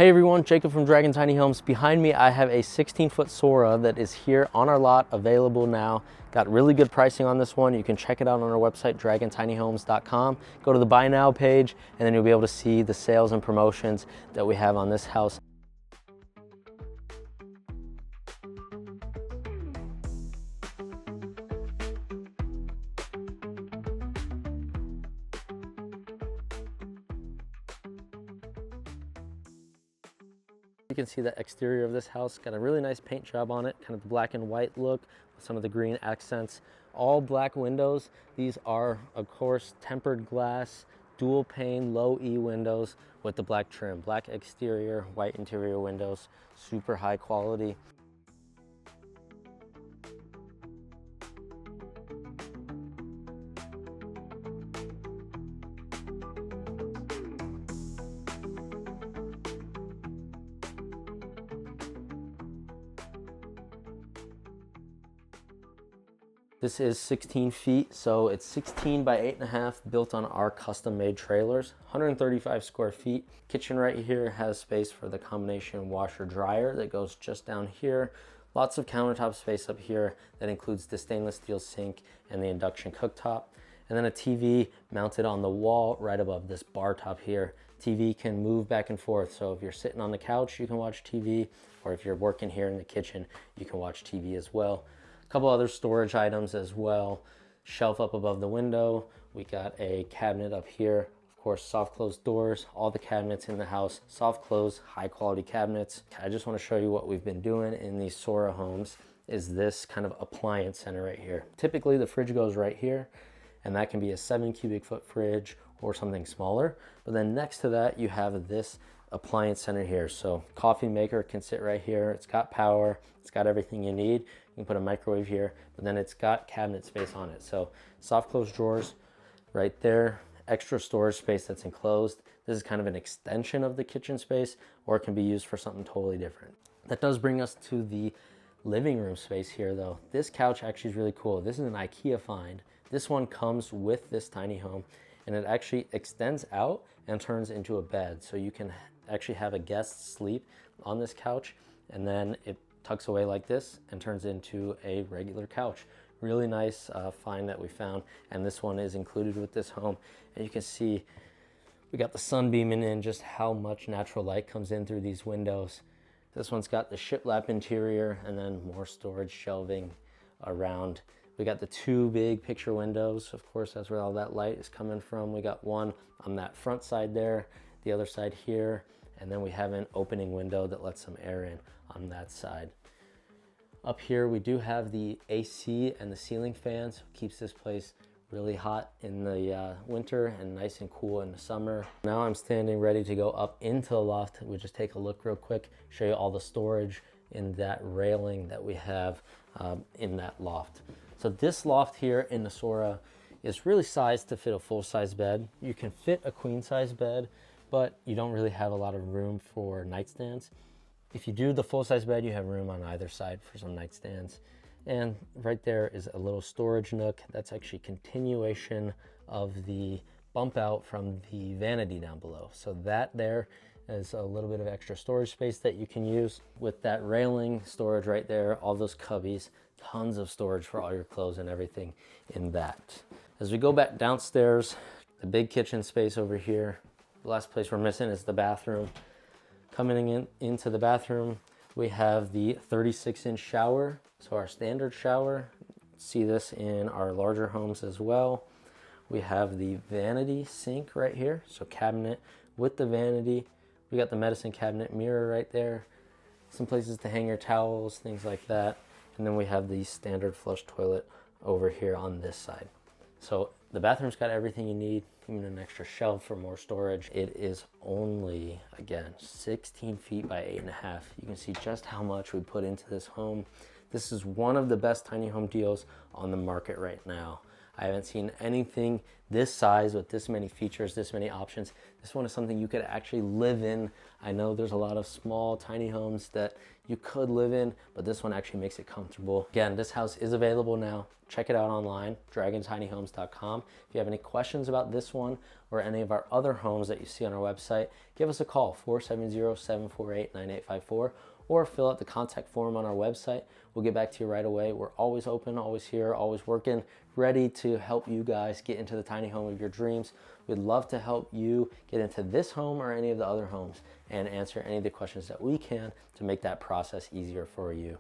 Hey everyone, Jacob from Dragon Tiny Homes. Behind me I have a 16-foot Sora that is here on our lot, available now. Got really good pricing on this one. You can check it out on our website, dragontinyhomes.com. Go to the buy now page and then you'll be able to see the sales and promotions that we have on this house. You can see the exterior of this house, got a really nice paint job on it, kind of the black and white look with some of the green accents. All black windows. These are, of course, tempered glass, dual pane, low E windows with the black trim. Black exterior, white interior windows, super high quality. This is 16 feet, so it's 16 by 8.5, built on our custom-made trailers. 135 square feet. Kitchen right here has space for the combination washer dryer that goes just down here. Lots of countertop space up here that includes the stainless steel sink and the induction cooktop. And then a TV mounted on the wall right above this bar top here. TV can move back and forth, so if you're sitting on the couch, you can watch TV, or if you're working here in the kitchen, you can watch TV as well. Couple other storage items as well. Shelf up above the window. We got a cabinet up here. Of course, soft close doors. All the cabinets in the house, soft close, high quality cabinets. I just want to show you what we've been doing in these Sora homes is this kind of appliance center right here. Typically the fridge goes right here, and that can be a 7 cubic foot fridge or something smaller. But then next to that, you have this appliance center here. So coffee maker can sit right here. It's got power. It's got everything you need. You can put a microwave here, but then it's got cabinet space on it. So soft close drawers right there, extra storage space that's enclosed. This is kind of an extension of the kitchen space, or it can be used for something totally different. That does bring us to the living room space here though. This couch actually is really cool. This is an IKEA find. This one comes with this tiny home, and it actually extends out and turns into a bed. So you can actually have a guest sleep on this couch, and then it tucks away like this and turns into a regular couch. Really nice find that we found, and this one is included with this home. And you can see we got the sun beaming in, just how much natural light comes in through these windows. This one's got the shiplap interior and then more storage shelving around. We got the two big picture windows. Of course, that's where all that light is coming from. We got one on that front side there, the other side here, and then we have an opening window that lets some air in on that side. Up here, we do have the AC and the ceiling fans. Keeps this place really hot in the winter and nice and cool in the summer. Now I'm standing ready to go up into the loft. We'll just take a look real quick, show you all the storage in that railing that we have in that loft. So this loft here in the Sora is really sized to fit a full-size bed. You can fit a queen-size bed, but you don't really have a lot of room for nightstands. If you do the full-size bed, you have room on either side for some nightstands. And right there is a little storage nook. That's actually continuation of the bump out from the vanity down below. So that there is a little bit of extra storage space that you can use. With that railing storage right there, all those cubbies, tons of storage for all your clothes and everything in that. As we go back downstairs, the big kitchen space over here. The last place we're missing is the bathroom. Coming into the bathroom, we have the 36-inch shower. So our standard shower, see this in our larger homes as well. We have the vanity sink right here. So cabinet with the vanity. We got the medicine cabinet mirror right there. Some places to hang your towels, things like that. And then we have the standard flush toilet over here on this side. So the bathroom's got everything you need, even an extra shelf for more storage. It is only, again, 16 feet by 8.5. You can see just how much we put into this home. This is one of the best tiny home deals on the market right now. I haven't seen anything this size with this many features, this many options. This one is something you could actually live in. I know there's a lot of small tiny homes that you could live in, but this one actually makes it comfortable. Again, this house is available now. Check it out online, dragontinyhomes.com. If you have any questions about this one or any of our other homes that you see on our website, give us a call, 470-748-9854, or fill out the contact form on our website. We'll get back to you right away. We're always open, always here, always working, ready to help you guys get into the tiny home of your dreams. We'd love to help you get into this home or any of the other homes and answer any of the questions that we can to make that process easier for you.